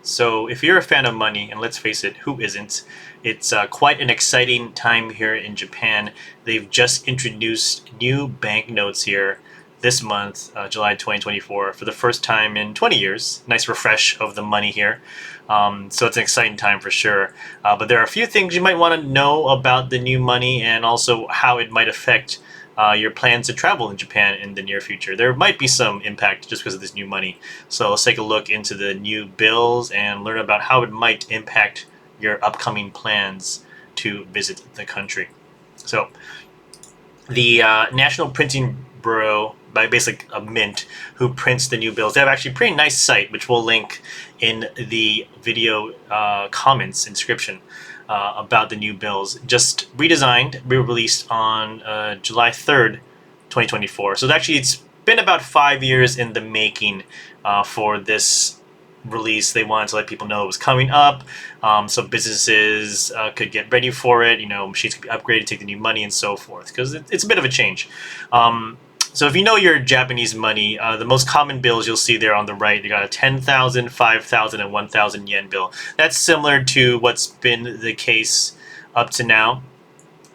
So if you're a fan of money, and let's face it, who isn't? It's quite an exciting time here in Japan. They've just introduced new banknotes here this month, July 2024, for the first time in 20 years. Nice refresh of the money here. So it's an exciting time for sure. But there are a few things you might want to know about the new money and also how it might affect your plans to travel in Japan in the near future. There might be some impact just because of this new money. So let's take a look into the new bills and learn about how it might impact your upcoming plans to visit the country. So the National Printing Bureau, by basically a mint, who prints the new bills. They have actually a pretty nice site, which we'll link in the video comments inscription about the new bills. Just redesigned, re-released on July 3rd, 2024. So actually, it's been about 5 years in the making for this release. They wanted to let people know it was coming up, so businesses could get ready for it. Machines could be upgraded, take the new money, and so forth. Because it's a bit of a change. So if you know your Japanese money, the most common bills you'll see there on the right, you got a 10,000, 5,000, and 1,000 yen bill. That's similar to what's been the case up to now.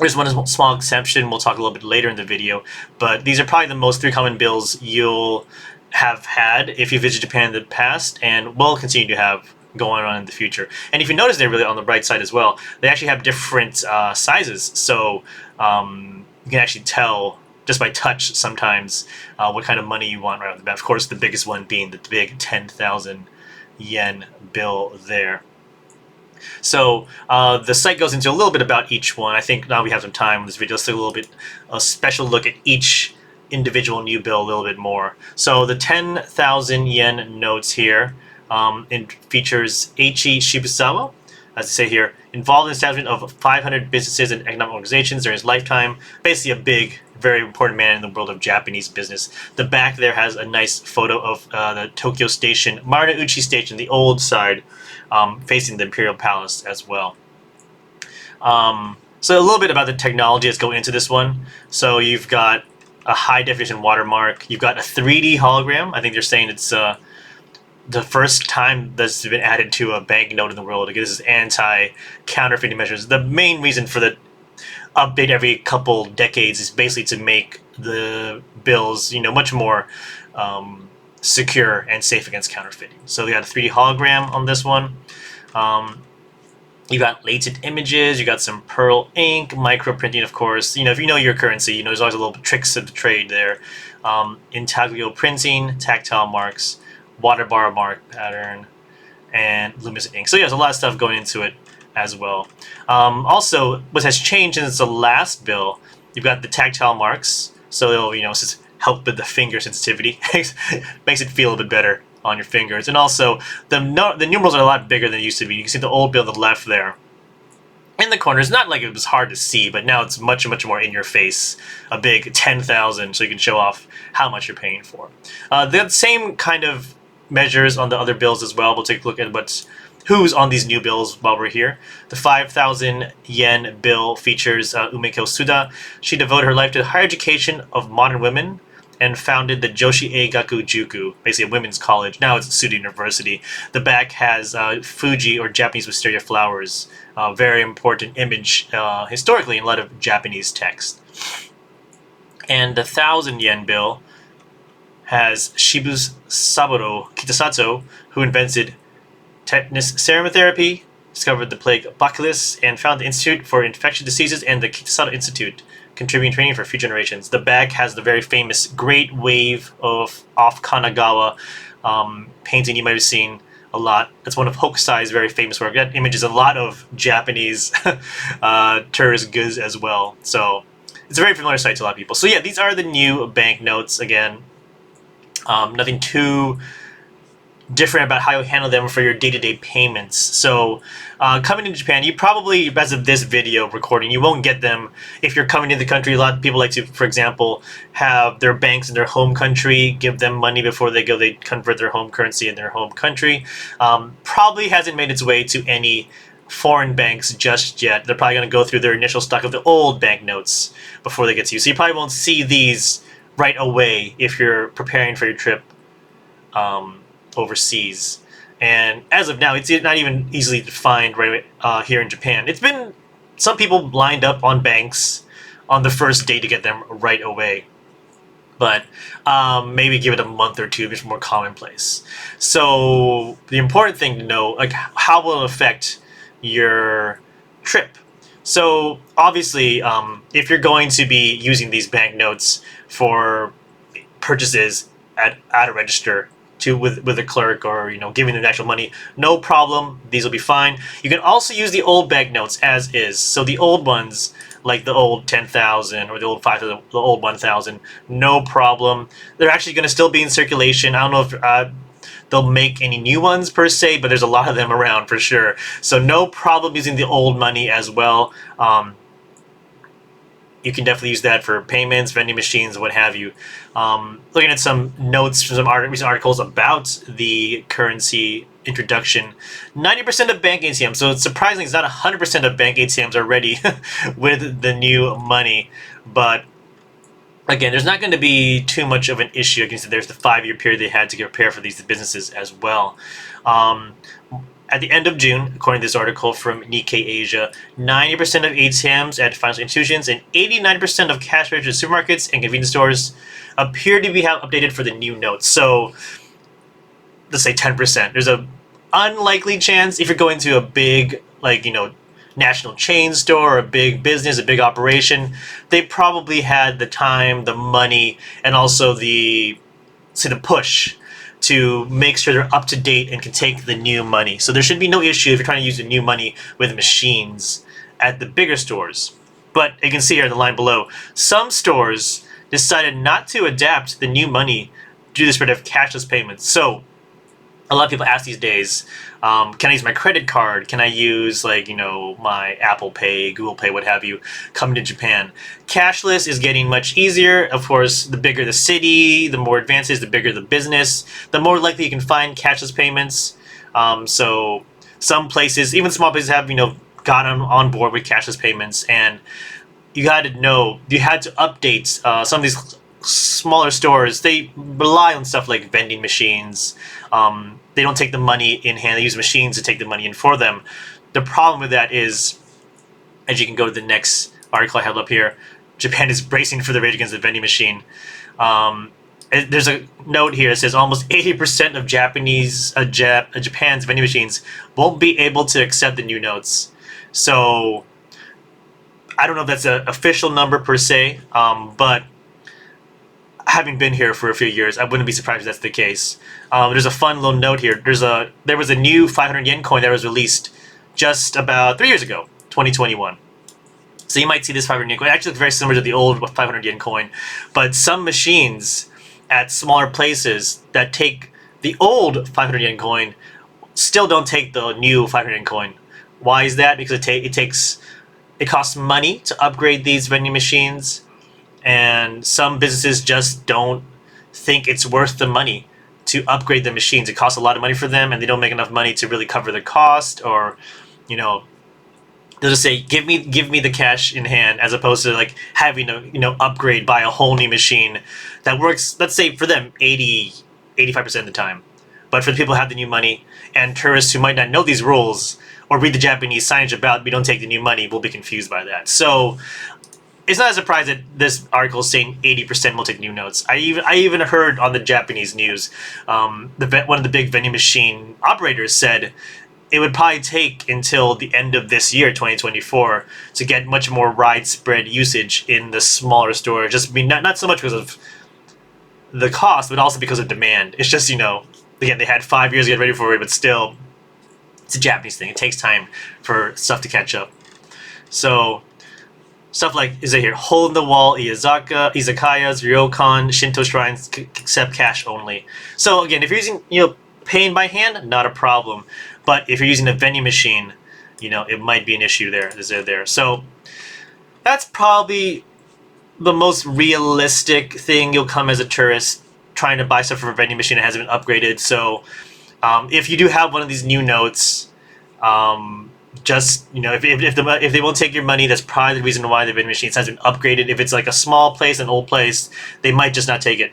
There's one small exception we'll talk a little bit later in the video, but these are probably the most three common bills you'll have had if you visited Japan in the past and will continue to have going on in the future. And if you notice, they're really on the right side as well. They actually have different sizes, so you can actually tell just by touch sometimes what kind of money you want right off the bat. Of course, the biggest one being the big 10,000 yen bill there. So the site goes into a little bit about each one. I think now we have some time in this video. Let's take a special look at each individual new bill a little bit more. So the 10,000 yen notes here, it features Eiichi Shibusawa, as they say here, involved in the establishment of 500 businesses and economic organizations during his lifetime. Basically a big, very important man in the world of Japanese business. The back there has a nice photo of the Tokyo Station, Marunouchi Station, the old side, facing the Imperial Palace as well. So a little bit about the technology that's going into this one. So you've got a high definition watermark. You've got a 3D hologram. I think they're saying it's the first time that's been added to a banknote in the world. Again, this is anti-counterfeiting measures. The main reason for the update every couple decades is basically to make the bills, much more secure and safe against counterfeiting. So we got a 3D hologram on this one. You got latent images. You got some pearl ink, micro printing, of course. If you know your currency, there's always a little tricks of the trade there. Intaglio printing, tactile marks, water bar mark pattern, and luminescent ink. So yeah, there's a lot of stuff going into it as well. Also, what has changed since the last bill, you've got the tactile marks. So it'll, help with the finger sensitivity. Makes it feel a bit better on your fingers. And also, the numerals are a lot bigger than they used to be. You can see the old bill on the left there. In the corner, it's not like it was hard to see, but now it's much, much more in your face. A big 10,000, so you can show off how much you're paying for. The same kind of measures on the other bills as well. We'll take a look at who's on these new bills while we're here. The 5,000 yen bill features Umeko Suda. She devoted her life to the higher education of modern women and founded the Joshi Eigaku Juku, basically a women's college. Now it's Suda University. The back has Fuji, or Japanese wisteria flowers. Very important image historically in a lot of Japanese text. And the 1,000 yen bill has Saburo Kitasato, who invented tetanus serum therapy, discovered the plague Bacillus, and founded the Institute for Infectious Diseases and the Kitasato Institute, contributing training for future generations. The back has the very famous Great Wave off Kanagawa painting you might have seen a lot. That's one of Hokusai's very famous work. That image is a lot of Japanese tourist goods as well. So it's a very familiar sight to a lot of people. So yeah, these are the new banknotes. Again, nothing too different about how you handle them for your day-to-day payments. So coming to Japan, you probably, as of this video recording, you won't get them if you're coming to the country. A lot of people like to, for example, have their banks in their home country give them money before they go. They convert their home currency in their home country. Probably hasn't made its way to any foreign banks just yet. They're probably going to go through their initial stock of the old banknotes before they get to you. So you probably won't see these right away if you're preparing for your trip overseas. And as of now, it's not even easily defined right here in Japan. It's been some people lined up on banks on the first day to get them right away. But maybe give it a month or two before more commonplace. So the important thing to know, like, how will it affect your trip? So obviously, if you're going to be using these banknotes for purchases at a register to with a clerk, or giving them the actual money, no problem, these will be fine. You can also use the old banknotes as is. So the old ones, like the old 10,000 or the old 5,000, the old 1,000, no problem. They're actually going to still be in circulation. I don't know if they'll make any new ones per se, but there's a lot of them around for sure. So no problem using the old money as well. You can definitely use that for payments, vending machines, what have you. Looking at some notes from some recent articles about the currency introduction, 90% of bank ATMs, so it's surprising it's not 100% of bank ATMs are ready with the new money. But again, there's not going to be too much of an issue. Like I said, there's the 5-year period they had to prepare for these businesses as well. At the end of June, according to this article from Nikkei Asia, 90% of ATMs at financial institutions and 89% of cash registers at supermarkets and convenience stores appear to be updated for the new notes. So let's say 10%. There's a unlikely chance if you're going to a big, national chain store, or a big business, a big operation, they probably had the time, the money, and also the push to make sure they're up to date and can take the new money. So there should be no issue if you're trying to use the new money with machines at the bigger stores. But you can see here in the line below, some stores decided not to adapt the new money due to the spread of cashless payments. So a lot of people ask these days, can I use my credit card? Can I use my Apple Pay, Google Pay, what have you, coming to Japan? Cashless is getting much easier. Of course, the bigger the city, the more advanced it is, the bigger the business, the more likely you can find cashless payments. So some places, even small places, have gotten on board with cashless payments, and you had to update some of these smaller stores. They rely on stuff like vending machines. They don't take the money in hand. They use machines to take the money in for them. The problem with that is, as you can go to the next article I have up here, Japan is bracing for the rage against the vending machine. There's a note here that says almost 80% of Japan's vending machines won't be able to accept the new notes. So I don't know if that's an official number per se, but having been here for a few years, I wouldn't be surprised if that's the case. There's a fun little note here. There was a new 500 yen coin that was released just about 3 years ago, 2021. So you might see this 500 yen coin. It actually looks very similar to the old 500 yen coin. But some machines at smaller places that take the old 500 yen coin still don't take the new 500 yen coin. Why is that? Because it costs money to upgrade these vending machines, and some businesses just don't think it's worth the money to upgrade the machines. It costs a lot of money for them, and they don't make enough money to really cover the cost, or they'll just say, give me the cash in hand, as opposed to having to upgrade, buy a whole new machine that works, let's say for them 85% of the time. But for the people who have the new money, and tourists who might not know these rules or read the Japanese signage about we don't take the new money, will be confused by that. So it's not a surprise that this article is saying 80% will take new notes. I even heard on the Japanese news, one of the big vending machine operators said it would probably take until the end of this year, 2024, to get much more widespread usage in the smaller stores. Just not so much because of the cost, but also because of demand. It's just, again, they had 5 years to get ready for it, but still, it's a Japanese thing. It takes time for stuff to catch up. So stuff like, is it here, hole-in-the-wall izakayas, ryokan, Shinto shrines accept cash only. So again, if you're using, paying by hand, not a problem. But if you're using a vending machine, it might be an issue there. So that's probably the most realistic thing. You'll come as a tourist trying to buy stuff from a vending machine that hasn't been upgraded. So if you do have one of these new notes, just if they won't take your money, that's probably the reason why the vending machine hasn't been upgraded. If it's like a small place, an old place, they might just not take it.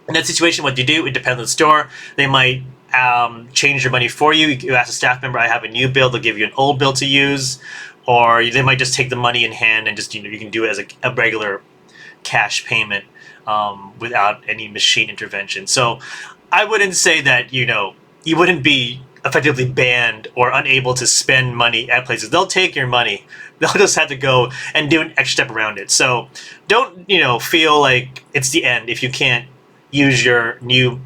In that situation, what do? It depends on the store. They might change your money for you. You ask a staff member, I have a new bill, they'll give you an old bill to use, or they might just take the money in hand and just, you can do it as a regular cash payment without any machine intervention. So I wouldn't say that, you wouldn't be effectively banned or unable to spend money at places. They'll take your money. They'll just have to go and do an extra step around it. So don't, feel like it's the end if you can't use your new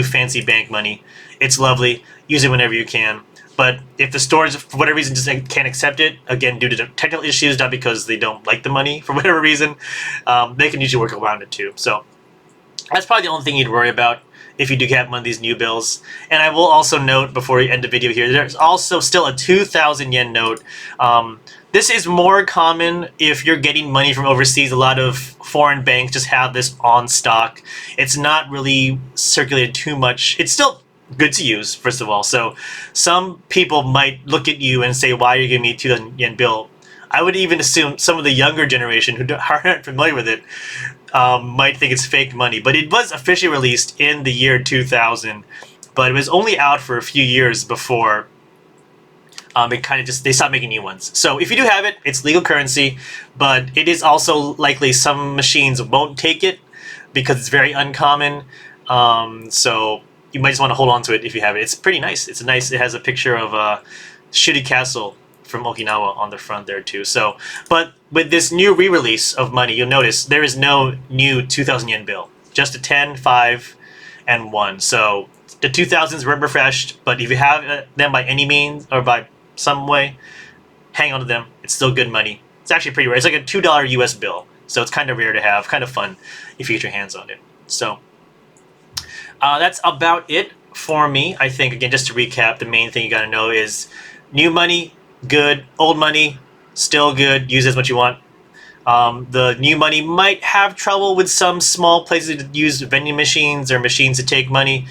fancy bank money. It's lovely. Use it whenever you can. But if the stores, for whatever reason, just can't accept it, again, due to technical issues, not because they don't like the money, for whatever reason, they can usually work around it too. So that's probably the only thing you'd worry about if you do get one of these new bills. And I will also note, before we end the video here, there's also still a 2,000 yen note. This is more common if you're getting money from overseas. A lot of foreign banks just have this on stock. It's not really circulated too much. It's still good to use, first of all. So some people might look at you and say, why are you giving me a 2,000 yen bill? I would even assume some of the younger generation who aren't familiar with it might think it's fake money. But it was officially released in the year 2000, but it was only out for a few years before it kind of they stopped making new ones. So if you do have it, it's legal currency, but it is also likely some machines won't take it because it's very uncommon. So you might just want to hold on to it if you have it. It's pretty nice. It has a picture of a Shuri Castle from Okinawa on the front there too. So, but with this new re-release of money, you'll notice there is no new 2,000 yen bill, just a 10, 5, and 1. So the 2000s were refreshed, but if you have them by any means or by some way, hang on to them. It's still good money. It's actually pretty rare. It's like a $2 US bill. So it's kind of rare to have, kind of fun if you get your hands on it. So that's about it for me. I think, again, just to recap, the main thing you got to know is new money, good. Old money, still good. Use it as much you want. The new money might have trouble with some small places that use vending machines or machines to take money.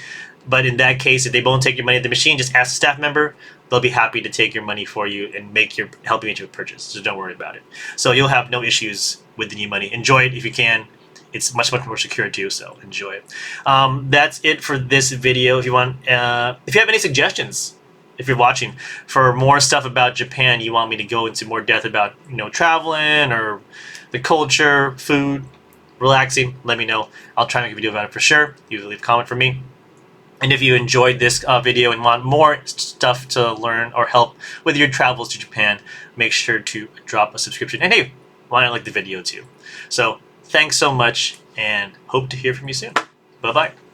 But in that case, if they won't take your money at the machine, just ask a staff member. They'll be happy to take your money for you and help you make your purchase. So don't worry about it. So you'll have no issues with the new money. Enjoy it if you can. It's much more secure too, so enjoy it. That's it for this video. If you have any suggestions, if you're watching, for more stuff about Japan, you want me to go into more depth about traveling or the culture, food, relaxing, let me know. I'll try to make a video about it for sure. You leave a comment for me. And if you enjoyed this video and want more stuff to learn or help with your travels to Japan, make sure to drop a subscription. And hey, why not like the video too? So thanks so much, and hope to hear from you soon. Bye-bye.